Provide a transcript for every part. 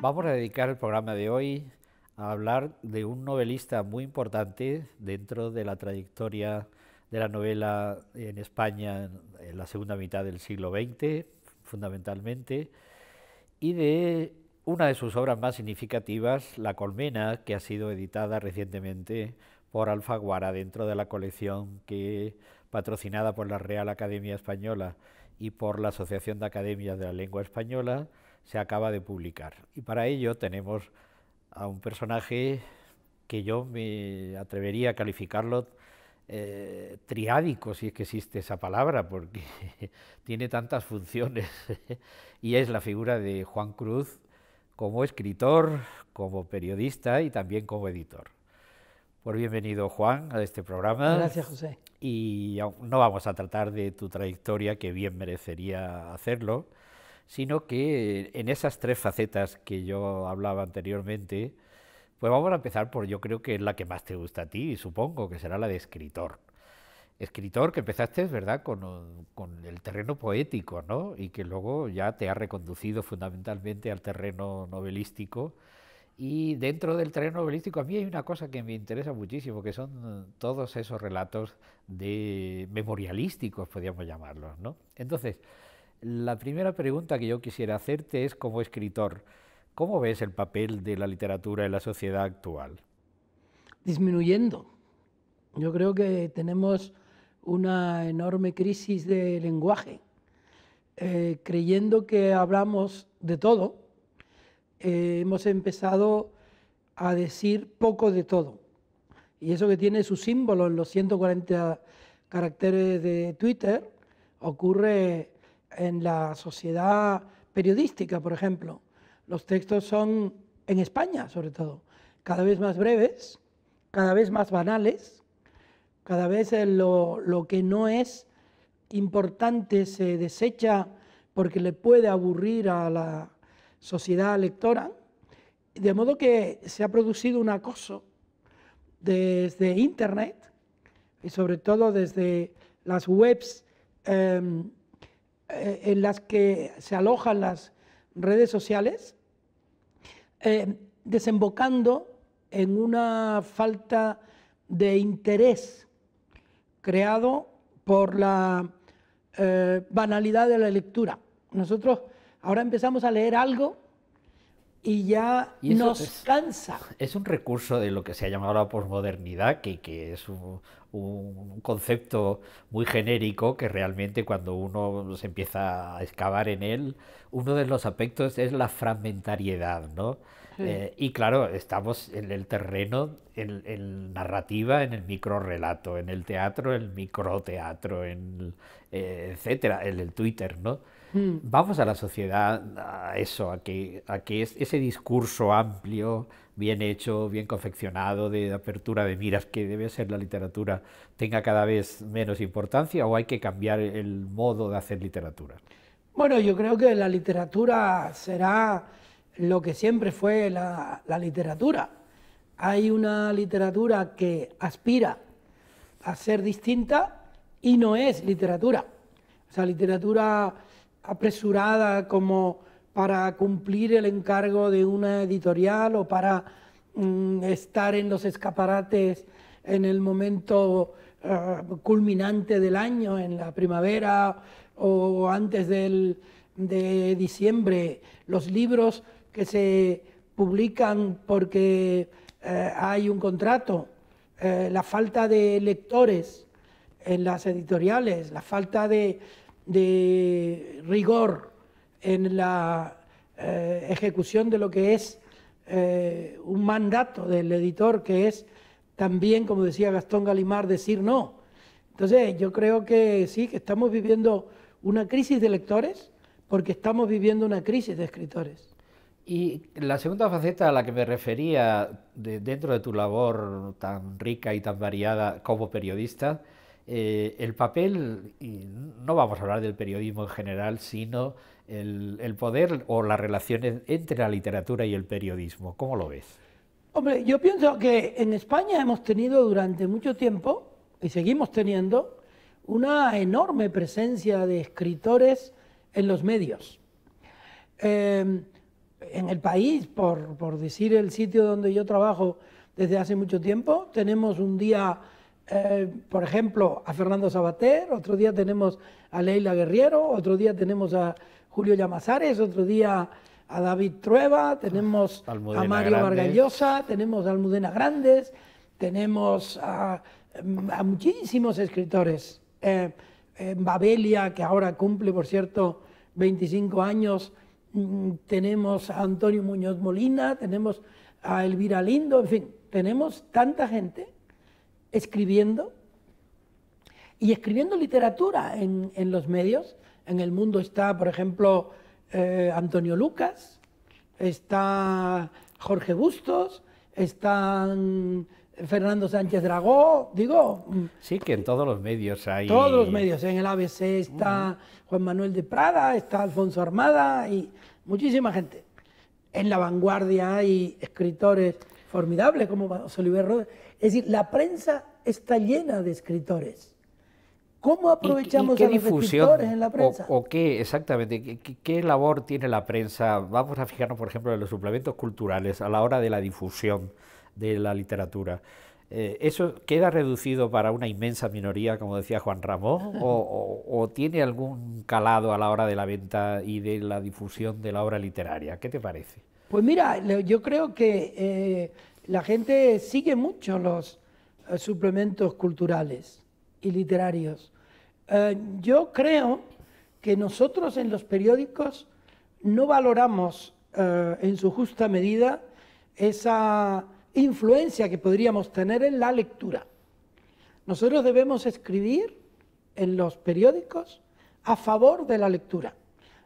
Vamos a dedicar el programa de hoy a hablar de un novelista muy importante dentro de la trayectoria de la novela en España en la segunda mitad del siglo XX, fundamentalmente, y de una de sus obras más significativas, La Colmena, que ha sido editada recientemente por Alfaguara dentro de la colección que, patrocinada por la Real Academia Española y por la Asociación de Academias de la Lengua Española, se acaba de publicar. Y para ello tenemos a un personaje que yo me atrevería a calificarlo triádico, si es que existe esa palabra, porque tiene tantas funciones, y es la figura de Juan Cruz como escritor, como periodista y también como editor. Pues bienvenido, Juan, a este programa. Gracias, José. Y no vamos a tratar de tu trayectoria, que bien merecería hacerlo, sino que en esas tres facetas que yo hablaba anteriormente, pues vamos a empezar por, yo creo que es la que más te gusta a ti, y supongo que será la de escritor. Escritor que empezaste, ¿verdad?, con el terreno poético, ¿no? Y que luego ya te ha reconducido fundamentalmente al terreno novelístico. Y dentro del terreno novelístico a mí hay una cosa que me interesa muchísimo, que son todos esos relatos de memorialísticos, podríamos llamarlos, ¿no? Entonces, la primera pregunta que yo quisiera hacerte es, como escritor, ¿cómo ves el papel de la literatura en la sociedad actual? Disminuyendo. Yo creo que tenemos una enorme crisis de lenguaje. Creyendo que hablamos de todo, hemos empezado a decir poco de todo. Y eso que tiene su símbolo en los 140 caracteres de Twitter, ocurre en la sociedad periodística, por ejemplo. Los textos son, en España sobre todo, cada vez más breves, cada vez más banales, cada vez lo que no es importante se desecha porque le puede aburrir a la sociedad lectora, de modo que se ha producido un acoso desde Internet y sobre todo desde las webs en las que se alojan las redes sociales, desembocando en una falta de interés creado por la banalidad de la lectura. Nosotros ahora empezamos a leer algo y ya nos cansa. Es un recurso de lo que se ha llamado la posmodernidad, que es un concepto muy genérico, que realmente cuando uno se empieza a excavar en él, uno de los aspectos es la fragmentariedad, ¿no? Sí. Y claro, estamos en el terreno, en narrativa, en el microrrelato, en el teatro, el microteatro, etcétera, en el Twitter, ¿no? Vamos a la sociedad a eso, a que ese discurso amplio, bien hecho, bien confeccionado, de apertura de miras que debe ser la literatura, tenga cada vez menos importancia, o hay que cambiar el modo de hacer literatura. Bueno, yo creo que la literatura será lo que siempre fue la literatura. Hay una literatura que aspira a ser distinta y no es literatura. O sea, literatura apresurada como para cumplir el encargo de una editorial o para estar en los escaparates en el momento culminante del año, en la primavera o antes de diciembre. Los libros que se publican porque hay un contrato, la falta de lectores en las editoriales, la falta de rigor en la ejecución de lo que es un mandato del editor, que es también, como decía Gastón Galimard, decir no. Entonces yo creo que sí, que estamos viviendo una crisis de lectores porque estamos viviendo una crisis de escritores. Y la segunda faceta a la que me refería, dentro de tu labor tan rica y tan variada como periodista, el papel, y no vamos a hablar del periodismo en general, sino el poder o las relaciones entre la literatura y el periodismo. ¿Cómo lo ves? Hombre, yo pienso que en España hemos tenido durante mucho tiempo, y seguimos teniendo, una enorme presencia de escritores en los medios. En el país, por decir el sitio donde yo trabajo desde hace mucho tiempo, tenemos un día, por ejemplo, a Fernando Savater, otro día tenemos a Leila Guerriero, otro día tenemos a Julio Llamazares, otro día a David Trueba, tenemos Almudena a Mario Grandes. Vargas Llosa, tenemos a Almudena Grandes, tenemos a muchísimos escritores. Babelia, que ahora cumple, por cierto, 25 años, tenemos a Antonio Muñoz Molina, tenemos a Elvira Lindo, en fin, tenemos tanta gente escribiendo y escribiendo literatura en los medios. En El Mundo está, por ejemplo, Antonio Lucas, está Jorge Bustos, están Fernando Sánchez Dragó, digo... Sí, que en todos los medios hay... Todos los medios, en el ABC está Juan Manuel de Prada, está Alfonso Armada y muchísima gente. En La Vanguardia hay escritores formidables como Oliver Rodríguez. Es decir, la prensa está llena de escritores. ¿Cómo aprovechamos qué a los escritores en la prensa? ¿O qué exactamente? ¿Qué labor tiene la prensa? Vamos a fijarnos, por ejemplo, en los suplementos culturales a la hora de la difusión de la literatura. ¿Eso queda reducido para una inmensa minoría, como decía Juan Ramón, o tiene algún calado a la hora de la venta y de la difusión de la obra literaria? ¿Qué te parece? Pues mira, yo creo que la gente sigue mucho los suplementos culturales y literarios. Yo creo que nosotros en los periódicos no valoramos en su justa medida esa influencia que podríamos tener en la lectura. Nosotros debemos escribir en los periódicos a favor de la lectura,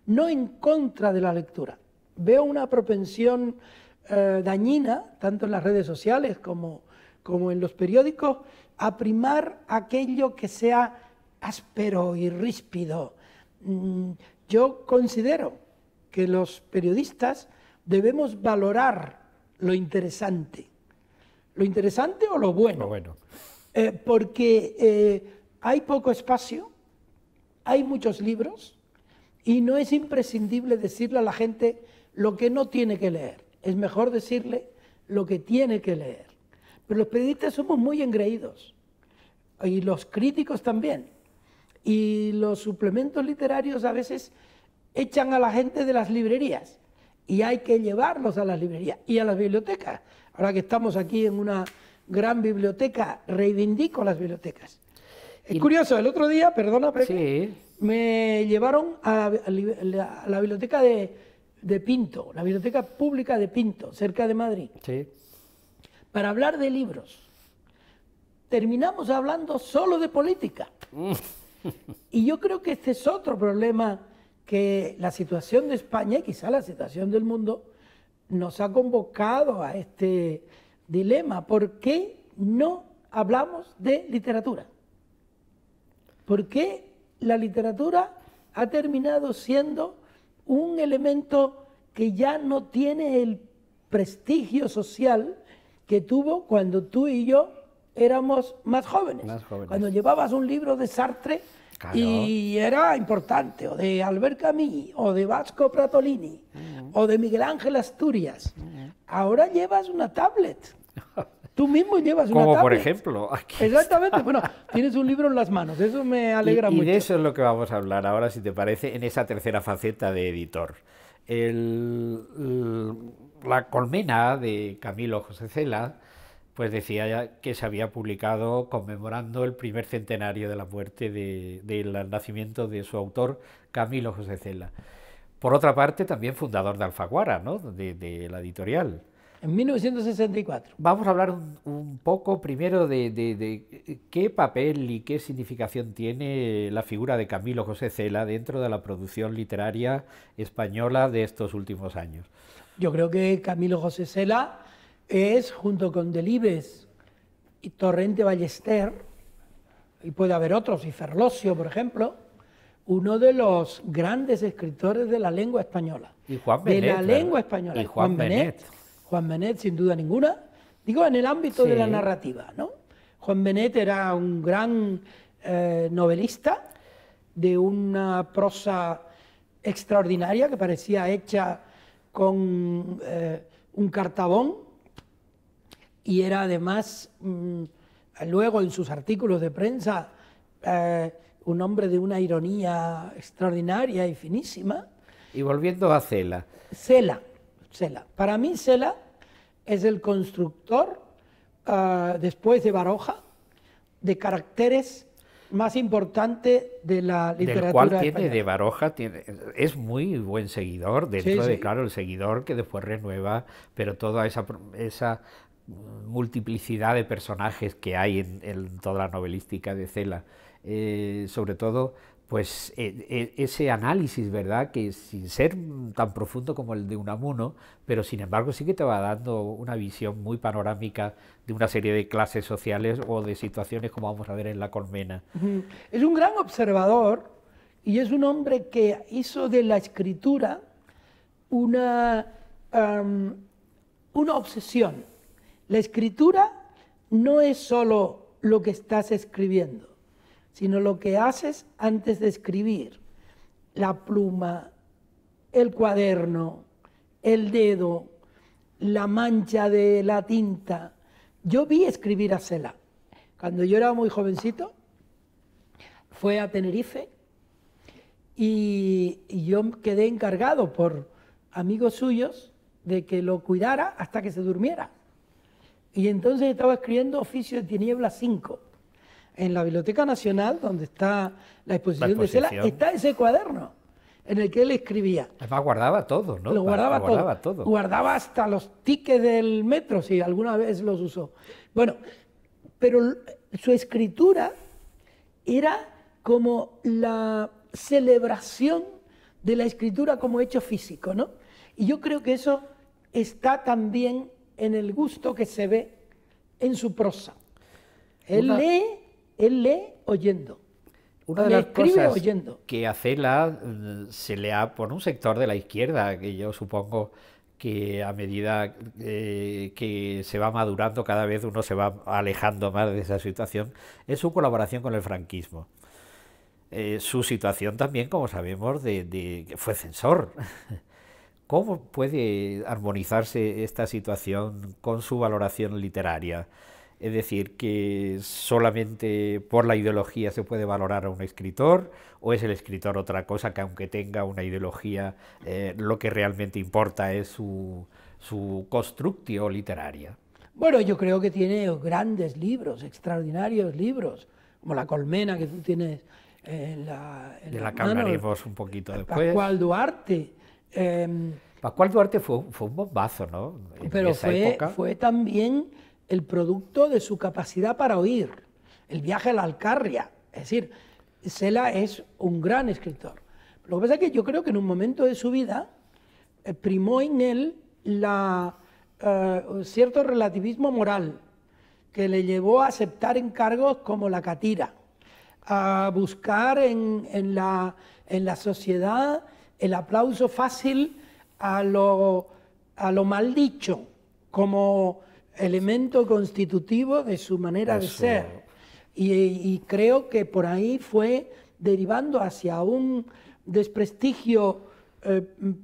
no en contra de la lectura. Veo una propensión dañina, tanto en las redes sociales como en los periódicos, a primar aquello que sea áspero y ríspido. Yo considero que los periodistas debemos valorar lo interesante o lo bueno. Lo bueno. Porque hay poco espacio, hay muchos libros y no es imprescindible decirle a la gente lo que no tiene que leer. Es mejor decirle lo que tiene que leer. Pero los periodistas somos muy engreídos y los críticos también. Y los suplementos literarios a veces echan a la gente de las librerías y hay que llevarlos a las librerías y a las bibliotecas. Ahora que estamos aquí en una gran biblioteca, reivindico las bibliotecas. Es curioso, el otro día, perdona, Sí. me llevaron a la biblioteca de Pinto, la biblioteca pública de Pinto, cerca de Madrid, Sí. para hablar de libros. Terminamos hablando solo de política. Y yo creo que este es otro problema que la situación de España y quizá la situación del mundo nos ha convocado a este dilema. ¿Por qué no hablamos de literatura? ¿Por qué la literatura ha terminado siendo un elemento que ya no tiene el prestigio social que tuvo cuando tú y yo éramos más jóvenes? Cuando llevabas un libro de Sartre, claro, y era importante, o de Albert Camus, o de Vasco Pratolini, o de Miguel Ángel Asturias. Ahora llevas una tablet. Tú mismo llevas una tablet. Como por ejemplo. Aquí exactamente. Bueno, tienes un libro en las manos, eso me alegra mucho. Y de eso es lo que vamos a hablar ahora, si te parece, en esa tercera faceta de editor. La colmena de Camilo José Cela, pues decía ya que se había publicado conmemorando el primer centenario de la muerte del nacimiento de su autor, Camilo José Cela. Por otra parte, también fundador de Alfaguara, ¿no?, de la editorial. En 1964. Vamos a hablar un poco primero de qué papel y qué significación tiene la figura de Camilo José Cela dentro de la producción literaria española de estos últimos años. Yo creo que Camilo José Cela es, junto con Delibes y Torrente Ballester, y puede haber otros, y Ferlosio, por ejemplo, uno de los grandes escritores de la lengua española. Y Juan Benet. De la lengua española. Y Juan Benet. Juan Benet, sin duda ninguna. Digo, en el ámbito de la narrativa, ¿no? Juan Benet era un gran novelista de una prosa extraordinaria que parecía hecha con un cartabón, y era además, luego en sus artículos de prensa, un hombre de una ironía extraordinaria y finísima. Y volviendo a Cela. Cela. Para mí Cela es el constructor, después de Baroja, de caracteres más importante de la literatura del cual española. de Baroja es muy buen seguidor, dentro Sí, de, sí. claro, el seguidor que después renueva, pero toda esa multiplicidad de personajes que hay en toda la novelística de Cela, sobre todo, pues ese análisis, ¿verdad?, que sin ser tan profundo como el de Unamuno, pero sin embargo sí que te va dando una visión muy panorámica de una serie de clases sociales o de situaciones como vamos a ver en La Colmena. Es un gran observador y es un hombre que hizo de la escritura una obsesión. La escritura no es solo lo que estás escribiendo, sino lo que haces antes de escribir. La pluma, el cuaderno, el dedo, la mancha de la tinta. Yo vi escribir a Cela. Cuando yo era muy jovencito, fue a Tenerife y yo quedé encargado por amigos suyos de que lo cuidara hasta que se durmiera. Y entonces estaba escribiendo Oficio de Tinieblas 5. En la Biblioteca Nacional, donde está la exposición de Cela, está ese cuaderno en el que él escribía. Además guardaba todo, ¿no? Lo guardaba todo. Guardaba hasta los tickets del metro, si alguna vez los usó. Bueno, pero su escritura era como la celebración de la escritura como hecho físico, ¿no? Y yo creo que eso está también en el gusto que se ve en su prosa. Él lee oyendo. Una de las cosas que a Cela se le ha, por un sector de la izquierda, que yo supongo que a medida que se va madurando, cada vez uno se va alejando más de esa situación, es su colaboración con el franquismo. Su situación también, como sabemos, que fue censor. ¿Cómo puede armonizarse esta situación con su valoración literaria? Es decir, que solamente por la ideología se puede valorar a un escritor, o es el escritor otra cosa que aunque tenga una ideología, lo que realmente importa es su constructio literaria. Bueno, yo creo que tiene grandes libros, extraordinarios libros, como La Colmena que tú tienes en la que hablaremos un poquito después. Pascual Duarte. Pascual Duarte fue un bombazo, ¿no? Pero fue también el producto de su capacidad para oír, el viaje a la Alcarria. Es decir, Cela es un gran escritor. Lo que pasa es que yo creo que en un momento de su vida primó en él cierto relativismo moral que le llevó a aceptar encargos como la catira, a buscar en la sociedad el aplauso fácil a lo mal dicho, como elemento constitutivo de su manera de ser. Y creo que por ahí fue derivando hacia un desprestigio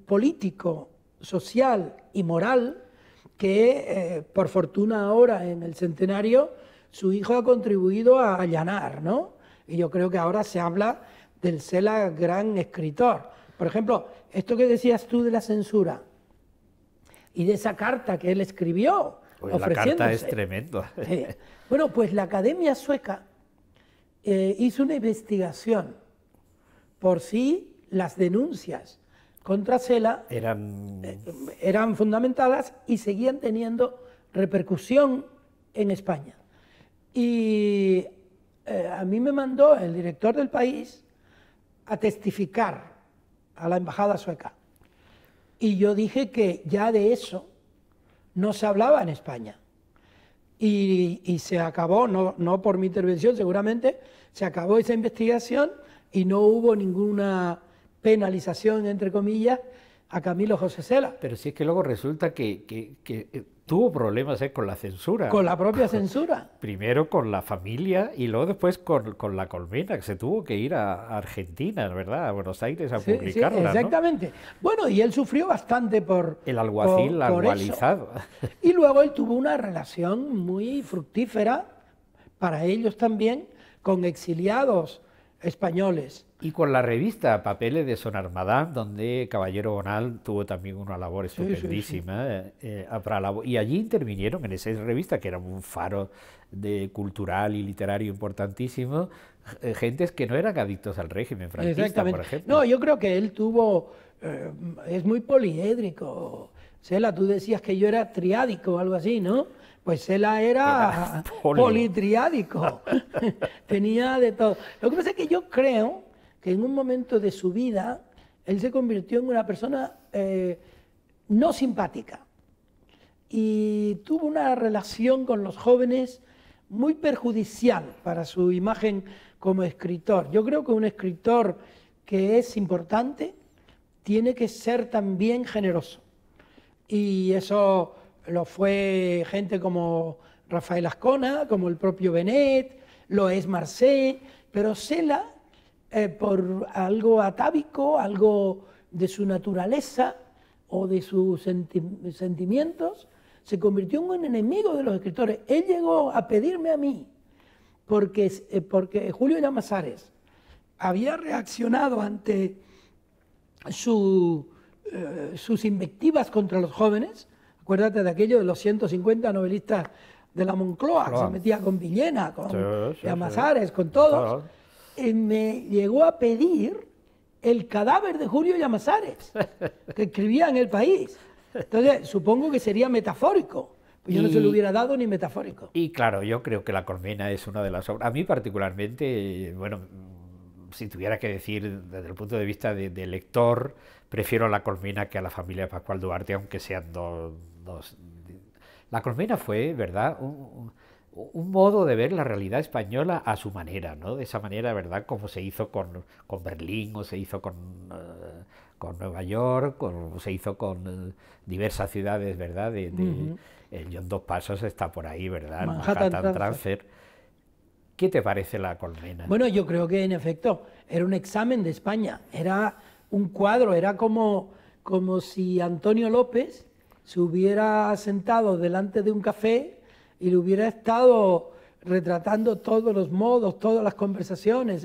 político, social y moral que, por fortuna ahora en el centenario, su hijo ha contribuido a allanar, ¿no? Y yo creo que ahora se habla del Cela gran escritor. Por ejemplo, esto que decías tú de la censura y de esa carta que él escribió, la carta es tremenda. Bueno, pues la Academia Sueca hizo una investigación por si las denuncias contra Cela eran fundamentadas y seguían teniendo repercusión en España. Y a mí me mandó el director del País a testificar a la embajada sueca. Y yo dije que ya de eso no se hablaba en España. Y se acabó, no por mi intervención seguramente, se acabó esa investigación y no hubo ninguna penalización, entre comillas, a Camilo José Cela. Pero sí es que luego resulta que tuvo problemas con la censura. Con la propia censura. Primero con la familia y luego después con La Colmena, que se tuvo que ir a Argentina, ¿verdad? A Buenos Aires a publicarla, sí, exactamente. ¿No? Bueno, y él sufrió bastante por... El alguacil algualizado. Y luego él tuvo una relación muy fructífera, para ellos también, con exiliados españoles. Y con la revista Papeles de Son Armadán, donde Caballero Bonal tuvo también una labor estupendísima. Y allí intervinieron en esa revista, que era un faro cultural y literario importantísimo, gentes que no eran adictos al régimen franquista, por ejemplo. No, yo creo que él tuvo... es muy poliédrico. Cela, tú decías que yo era triádico o algo así, ¿no? Pues Cela era politriádico. Tenía de todo. Lo que pasa es que yo creo que en un momento de su vida él se convirtió en una persona no simpática y tuvo una relación con los jóvenes muy perjudicial para su imagen como escritor. Yo creo que un escritor que es importante tiene que ser también generoso, y eso lo fue gente como Rafael Ascona, como el propio Benet, lo es Marcé, pero Cela, por algo atávico, algo de su naturaleza o de sus sentimientos, se convirtió en un enemigo de los escritores. Él llegó a pedirme a mí, porque Julio Llamazares había reaccionado ante sus invectivas contra los jóvenes. Acuérdate de aquello de los 150 novelistas de la Moncloa, que se metía con Villena, con Llamazares, con todos. Me llegó a pedir el cadáver de Julio Llamazares, que escribía en El País. Entonces, supongo que sería metafórico. Pues yo no se lo hubiera dado ni metafórico. Y claro, yo creo que La Colmena es una de las obras... A mí particularmente, bueno, si tuviera que decir desde el punto de vista de lector, prefiero La Colmena que a La familia de Pascual Duarte, aunque sean dos. La Colmena fue, ¿verdad?, un modo de ver la realidad española a su manera, ¿no? De esa manera, ¿verdad?, como se hizo con Berlín, o se hizo con Nueva York, o se hizo con diversas ciudades, ¿verdad? El John Dos Pasos está por ahí, ¿verdad? Manhattan Transfer. ¿Qué te parece La Colmena? Bueno, yo creo que en efecto era un examen de España, era un cuadro, era como si Antonio López se hubiera sentado delante de un café y le hubiera estado retratando todos los modos, todas las conversaciones.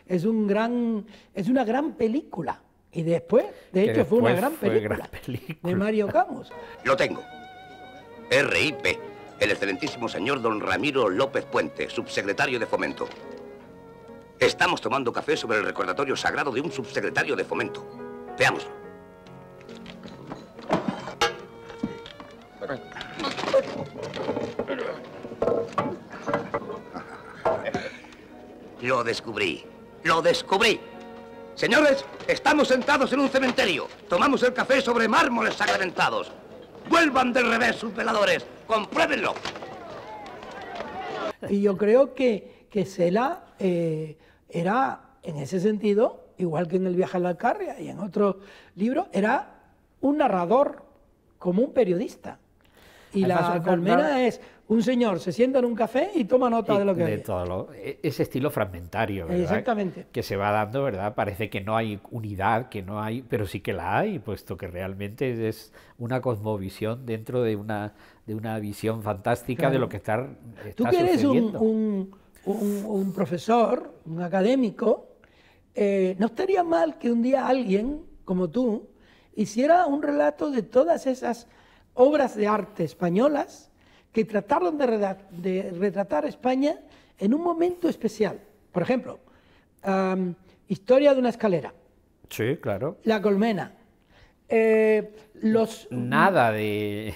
Es una gran película. Y después, de hecho, fue una gran película de Mario Camus. Lo tengo. R.I.P., el excelentísimo señor don Ramiro López Puente, subsecretario de Fomento. Estamos tomando café sobre el recordatorio sagrado de un subsecretario de Fomento. Veámoslo. Lo descubrí. ¡Lo descubrí! Señores, estamos sentados en un cementerio. Tomamos el café sobre mármoles sacramentados. ¡Vuelvan del revés sus veladores! ¡Compruébenlo! Y yo creo que Cela era, en ese sentido, igual que en El viaje a la Alcarria y en otros libros, era un narrador como un periodista. Y La Colmena es un señor, se sienta en un café y toma nota de lo que ve. Ese estilo fragmentario, ¿verdad? Exactamente. Que se va dando, ¿verdad? Parece que no hay unidad, que no hay, pero sí que la hay, puesto que realmente es una cosmovisión dentro de una visión fantástica, claro, de lo que está Tú que eres sucediendo. un profesor, un académico, no estaría mal que un día alguien, como tú, hiciera un relato de todas esas obras de arte españolas que trataron de retratar a España en un momento especial. Por ejemplo, Historia de una escalera. Sí, claro. La Colmena. Nada de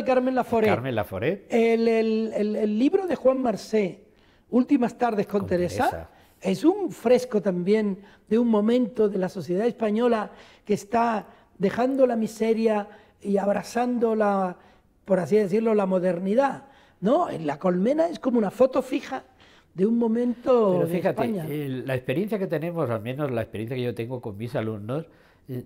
Carmen Laforet. Carmen Laforet. El libro de Juan Marcé, Últimas tardes con Teresa, es un fresco también de un momento de la sociedad española que está dejando la miseria y abrazando por así decirlo, la modernidad. No, en La Colmena es como una foto fija de un momento. Pero fíjate, de España. La experiencia que tenemos, al menos la experiencia que yo tengo con mis alumnos,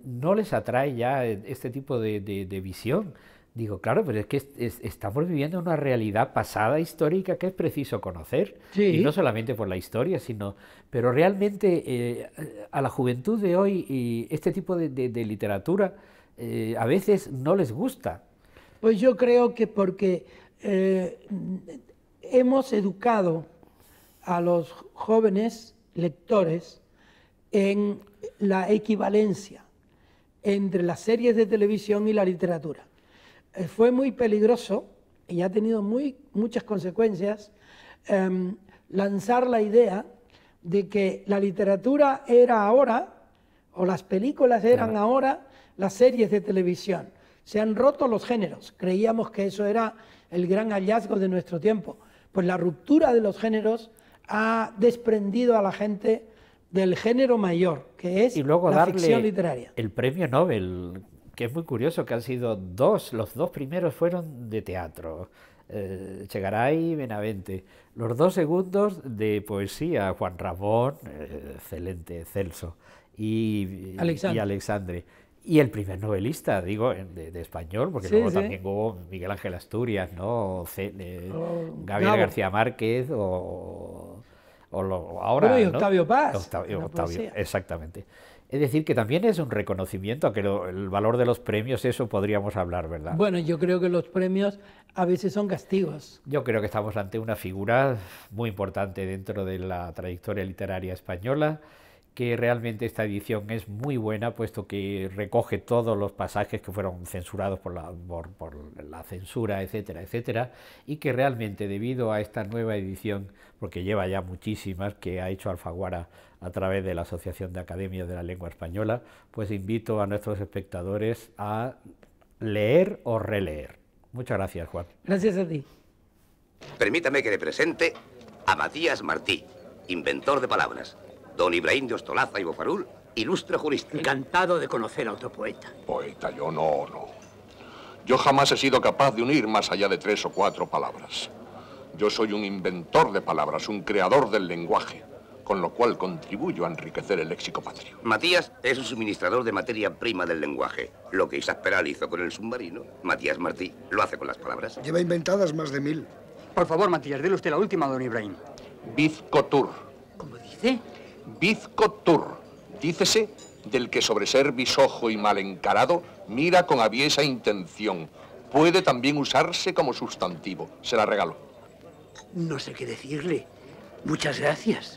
no les atrae ya este tipo de visión. Digo, claro, pero es que estamos viviendo una realidad pasada histórica que es preciso conocer, Sí. y no solamente por la historia, sino, pero realmente a la juventud de hoy y este tipo de literatura a veces no les gusta. Pues yo creo que porque hemos educado a los jóvenes lectores en la equivalencia entre las series de televisión y la literatura. Fue muy peligroso y ha tenido muchas consecuencias lanzar la idea de que la literatura era ahora, o las películas eran ahora, las series de televisión. Se han roto los géneros. Creíamos que eso era el gran hallazgo de nuestro tiempo. Pues la ruptura de los géneros ha desprendido a la gente del género mayor, que es Y luego la darle ficción literaria. el premio Nobel, que es muy curioso, que han sido los dos primeros fueron de teatro, Chegaray y Benavente. Los dos segundos de poesía, Juan Ramón, excelente, Celso, y Alexandre. Y el primer novelista, digo, de español, porque luego también hubo Miguel Ángel Asturias, ¿no? Gabriel García Márquez ahora, bueno, y ¿no? Octavio Paz. Octavio, exactamente. Es decir, que también es un reconocimiento a que el valor de los premios, eso podríamos hablar, ¿verdad? Bueno, yo creo que los premios a veces son castigos. Yo creo que estamos ante una figura muy importante dentro de la trayectoria literaria española, que realmente esta edición es muy buena, puesto que recoge todos los pasajes que fueron censurados por la censura, etcétera, etcétera, y que realmente debido a esta nueva edición, porque lleva ya muchísimas, que ha hecho Alfaguara a través de la Asociación de Academias de la Lengua Española, pues invito a nuestros espectadores a leer o releer. Muchas gracias, Juan. Gracias a ti. Permítame que le presente a Matías Martí, inventor de palabras. Don Ibrahim de Ostolaza y Bofarul, ilustre jurista. Encantado de conocer a otro poeta. Poeta, yo no. Yo jamás he sido capaz de unir más allá de 3 o 4 palabras. Yo soy un inventor de palabras, un creador del lenguaje, con lo cual contribuyo a enriquecer el léxico patrio. Matías es un suministrador de materia prima del lenguaje. Lo que Isaac Peral hizo con el submarino, Matías Martí lo hace con las palabras. Lleva inventadas más de 1000. Por favor, Matías, dele usted la última, don Ibrahim. Bizcotur. ¿Cómo dice? Bizcotur. Dícese del que sobre ser bisojo y mal encarado mira con aviesa intención. Puede también usarse como sustantivo. Se la regalo. No sé qué decirle. Muchas gracias.